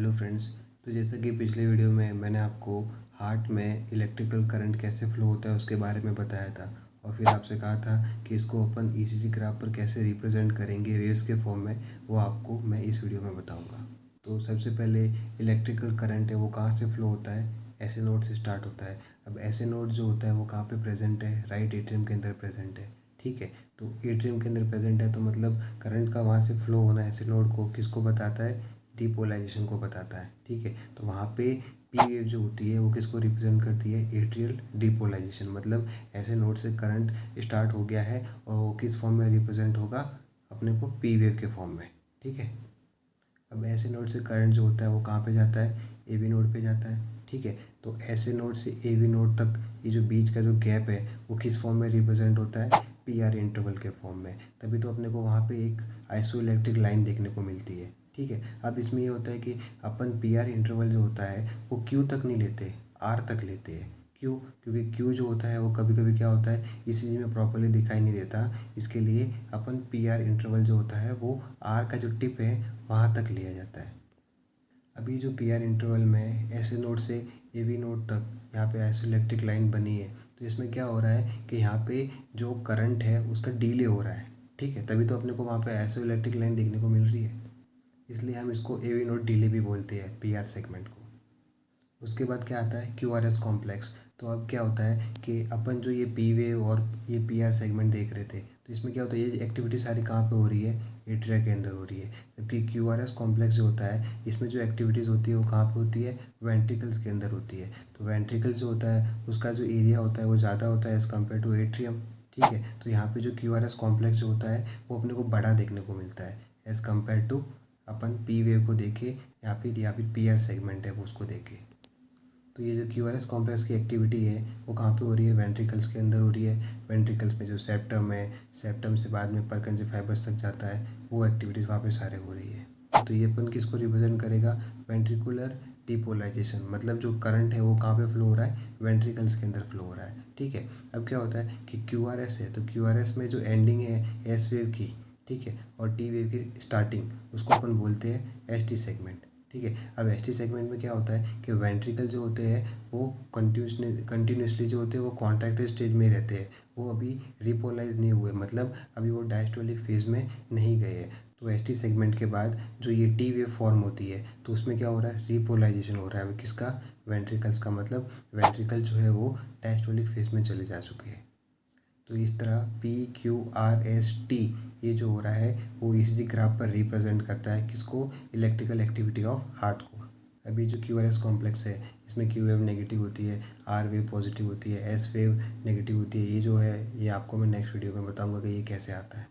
Hello friends. तो जैसा कि पिछले वीडियो में मैंने आपको हार्ट में इलेक्ट्रिकल करंट कैसे फ्लो होता है उसके बारे में बताया था और फिर आपसे कहा था कि इसको अपन ईसीजी ग्राफ पर कैसे रिप्रेजेंट करेंगे वेव्स के फॉर्म में, वो आपको मैं इस वीडियो में बताऊंगा। तो सबसे पहले इलेक्ट्रिकल करंट है वो कहाँ से फ्लो होता है, ऐसे नोड से स्टार्ट होता है। अब ऐसे नोड जो होता है वो कहाँ पे प्रेजेंट है, राइट एट्रियम के अंदर प्रेजेंट है। ठीक है, तो एट्रियम के अंदर प्रेजेंट है तो मतलब करंट का वहाँ से फ्लो होना ऐसे नोड को किसको बताता है, डिपोलाइजेशन को बताता है। ठीक है, तो वहाँ पे पी वेव जो होती है वो किसको रिप्रेजेंट करती है, एट्रियल डिपोलाइजेशन। मतलब ऐसे नोड से करंट स्टार्ट हो गया है और वो किस फॉर्म में रिप्रेजेंट होगा, अपने को पी वेव के फॉर्म में। ठीक है, अब ऐसे नोड से करंट जो होता है वो कहाँ पे जाता है, ए बी नोड पे जाता है। ठीक है, तो ऐसे नोड से ए बी नोड तक ये जो बीच का जो गैप है वो किस फॉर्म में रिप्रेजेंट होता है, पी आर इंटरवल के फॉर्म में। तभी तो अपने को वहाँ पे एक आइसोइलेक्ट्रिक लाइन देखने को मिलती है। ठीक है, अब इसमें ये होता है कि अपन पी आर इंटरवल जो होता है वो क्यू तक नहीं लेते, आर तक लेते हैं। क्यों? क्योंकि क्यू जो होता है वो कभी कभी क्या होता है इसी में प्रॉपरली दिखाई नहीं देता। इसके लिए अपन पी आर इंटरवल जो होता है वो आर का जो टिप है वहाँ तक लिया जाता है। अभी जो पी आर इंटरवल में ऐसे नोड से ए वी नोड तक यहाँ पे आइसोइलेक्ट्रिक लाइन बनी है, तो इसमें क्या हो रहा है कि यहाँ पे जो करंट है उसका डिले हो रहा है। ठीक है, तभी तो अपने को वहाँ पे आइसोइलेक्ट्रिक लाइन देखने को मिल रही है, इसलिए हम इसको ए वी नोड डिले भी बोलते हैं पी आर सेगमेंट को। उसके बाद क्या आता है, क्यू आर एस कॉम्प्लेक्स। तो अब क्या होता है कि अपन जो ये पी वेव और ये पी आर सेगमेंट देख रहे थे, तो इसमें क्या होता है, ये एक्टिविटी सारी कहाँ पे हो रही है, एट्रिया के अंदर हो रही है। जबकि क्यू आर एस कॉम्प्लेक्स जो होता है इसमें जो एक्टिविटीज़ होती है वो कहाँ पे होती है, वेंट्रिकल्स के अंदर होती है। तो वेंट्रिकल जो होता है उसका जो एरिया होता है वो ज़्यादा होता है एज़ कम्पेयर टू एट्रियम। ठीक है, तो यहाँ पे जो क्यू आर एस कॉम्प्लेक्स जो होता है वो अपने को बड़ा देखने को मिलता है एज़ कम्पेयर टू अपन पी वेव को देखे या फिर पी आर सेगमेंट है वो उसको देखे। तो ये जो क्यू आर एस कॉम्प्लेक्स की एक्टिविटी है वो कहाँ पे हो रही है, वेंट्रिकल्स के अंदर हो रही है। वेंट्रिकल्स में जो सेप्टम है, सेप्टम से बाद में परकंज फाइबर्स तक जाता है, वो एक्टिविटीज़ वहाँ पे सारे हो रही है। तो ये अपन किसको रिप्रेजेंट करेगा, वेंट्रिकुलर डिपोलाइजेशन। मतलब जो करंट है वो कहाँ पे फ्लो हो रहा है, वेंट्रिकल्स के अंदर फ्लो हो रहा है। ठीक है, अब क्या होता है कि क्यू आर एस है, तो क्यू आर एस में जो एंडिंग है एस वेव की, ठीक है, और टी वेव की स्टार्टिंग, उसको अपन बोलते हैं एस टी सेगमेंट। ठीक है, अब एस टी सेगमेंट में क्या होता है कि वेंट्रिकल जो होते हैं वो कंटिन्यूसली जो होते हैं वो कॉन्ट्रैक्टेड स्टेज में रहते हैं, वो अभी रिपोलाइज नहीं हुए, मतलब अभी वो डायस्टोलिक फेज में नहीं गए हैं। तो एस टी सेगमेंट के बाद जो ये टी वेव फॉर्म होती है तो उसमें क्या हो रहा है, रिपोलाइजेशन हो रहा है किसका, वेंट्रिकल्स का। मतलब वेंट्रिकल जो है वो डायस्टोलिक फेज में चले जा चुके हैं। तो इस तरह P Q R S T ये जो हो रहा है वो ईसीजी ग्राफ पर रिप्रेजेंट करता है किसको, इलेक्ट्रिकल एक्टिविटी ऑफ हार्ट को। अभी जो क्यू आर एस कॉम्प्लेक्स है इसमें क्यू वेव नेगेटिव होती है, आर वेव पॉजिटिव होती है, एस वेव नेगेटिव होती है। ये जो है ये आपको मैं नेक्स्ट वीडियो में बताऊंगा कि ये कैसे आता है।